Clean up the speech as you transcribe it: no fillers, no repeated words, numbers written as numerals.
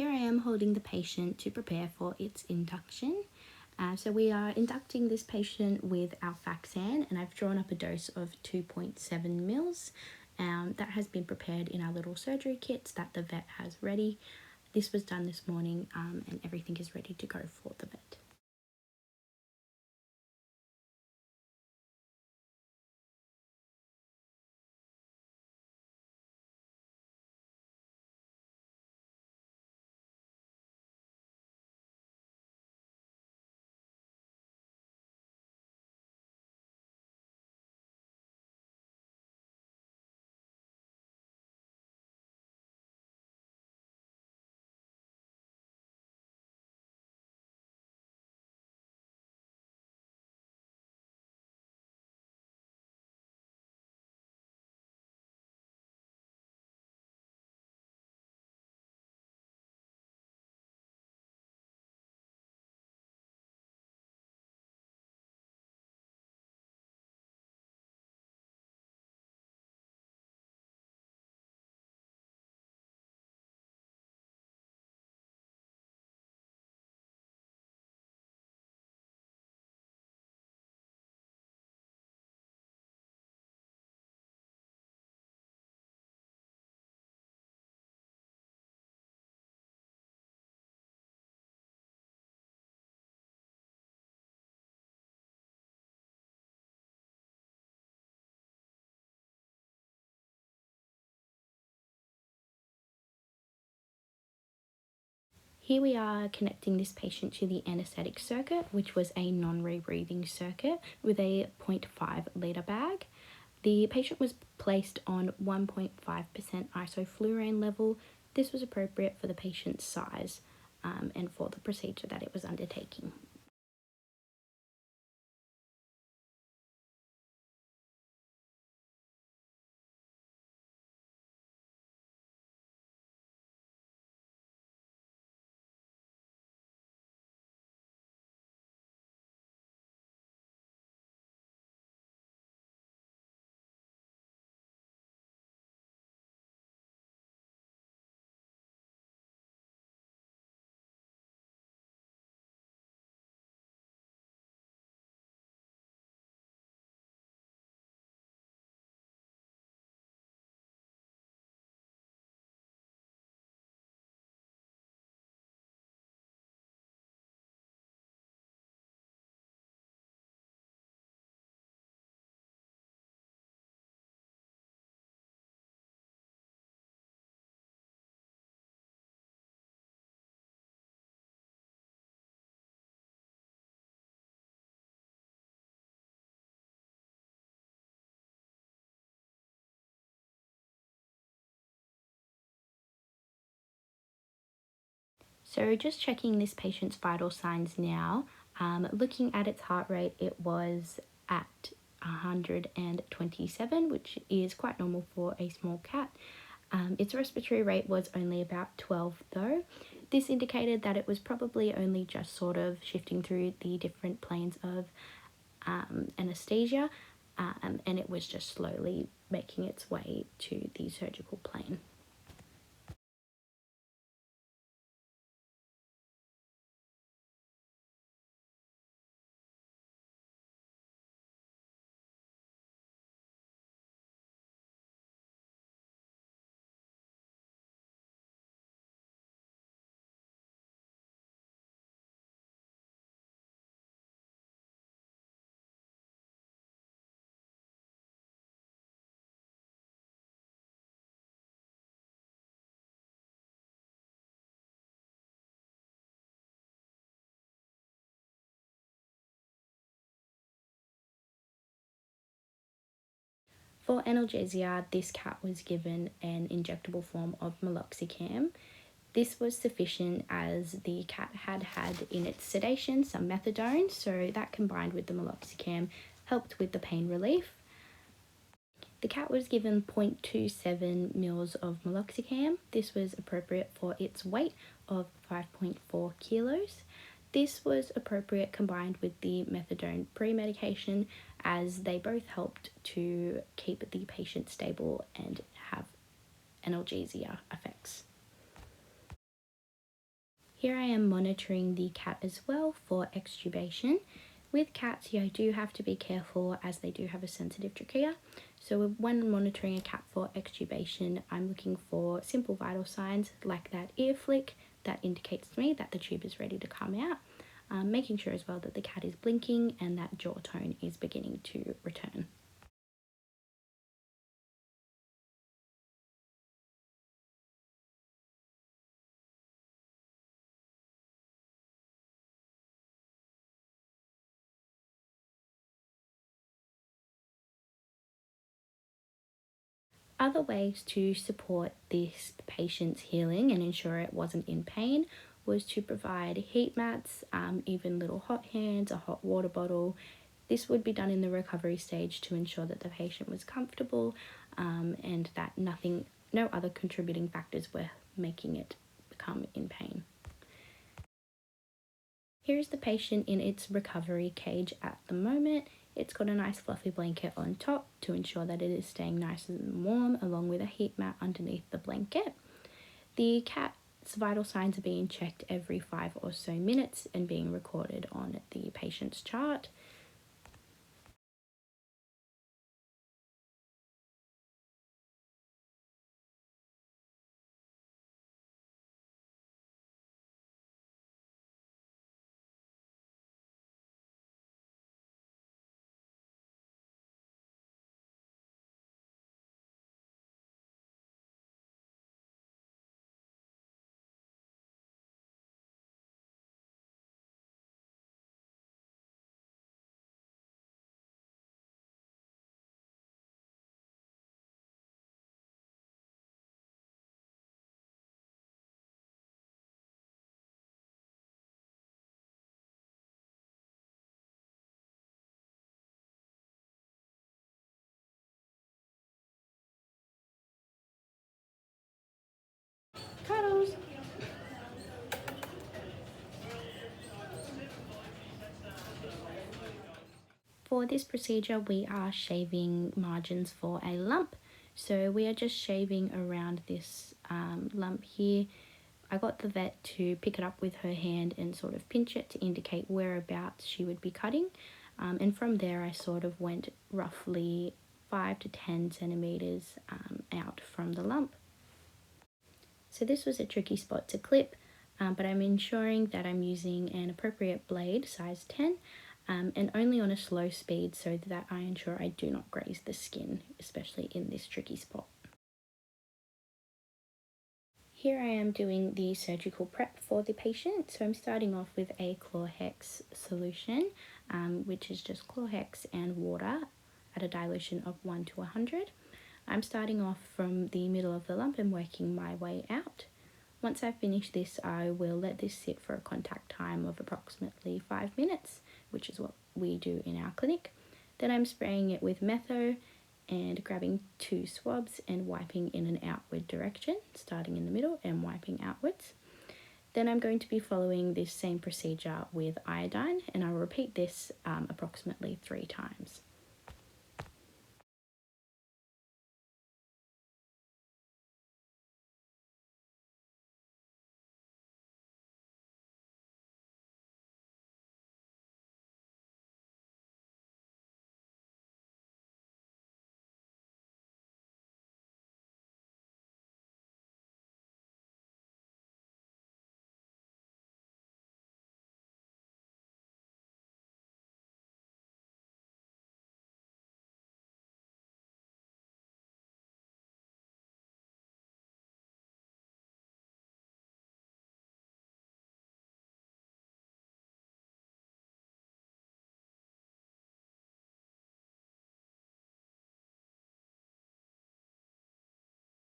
here I am holding the patient to prepare for its induction. So we are inducting this patient with Alfaxan, and I've drawn up a dose of 2.7 mils. That has been prepared in our little surgery kits that the vet has ready. This was done this morning, and everything is ready to go for the vet. Here we are connecting this patient to the anesthetic circuit, which was a non-rebreathing circuit with a 0.5 litre bag. The patient was placed on 1.5% isoflurane level. This was appropriate for the patient's size and for the procedure that it was undertaking. So just checking this patient's vital signs now. Looking at its heart rate, it was at 127, which is quite normal for a small cat. Its respiratory rate was only about 12 though. This indicated that it was probably only just sort of shifting through the different planes of anesthesia, and it was just slowly making its way to the surgical plane. For analgesia, this cat was given an injectable form of meloxicam. This was sufficient as the cat had had in its sedation some methadone, so that combined with the meloxicam helped with the pain relief. The cat was given 0.27 mils of meloxicam. This was appropriate for its weight of 5.4 kilos. This was appropriate combined with the methadone pre-medication as they both helped to keep the patient stable and have analgesia effects. Here I am monitoring the cat as well for extubation. With cats, you do have to be careful as they do have a sensitive trachea. So when monitoring a cat for extubation, I'm looking for simple vital signs like that ear flick that indicates to me that the tube is ready to come out. Making sure as well that the cat is blinking and that jaw tone is beginning to return. Other ways to support this patient's healing and ensure it wasn't in pain was to provide heat mats, even little hot hands, a hot water bottle. This would be done in the recovery stage to ensure that the patient was comfortable, and that no other contributing factors were making it become in pain. Here's the patient in its recovery cage at the moment. It's got a nice fluffy blanket on top to ensure that it is staying nice and warm, along with a heat mat underneath the blanket. The cat's vital signs are being checked every 5 or so minutes and being recorded on the patient's chart. Cuddles! For this procedure, we are shaving margins for a lump. So we are just shaving around this lump here. I got the vet to pick it up with her hand and sort of pinch it to indicate whereabouts she would be cutting. And from there, I sort of went roughly 5 to 10 centimeters out from the lump. So this was a tricky spot to clip, but I'm ensuring that I'm using an appropriate blade, size 10, and only on a slow speed so that I ensure I do not graze the skin, especially in this tricky spot. Here I am doing the surgical prep for the patient. So I'm starting off with a Chlorhex solution, which is just Chlorhex and water at a dilution of 1 to 100. I'm starting off from the middle of the lump and working my way out. Once I've finished this, I will let this sit for a contact time of approximately 5 minutes, which is what we do in our clinic. Then I'm spraying it with Metho and grabbing 2 swabs and wiping in an outward direction, starting in the middle and wiping outwards. Then I'm going to be following this same procedure with iodine, and I'll repeat this approximately 3 times.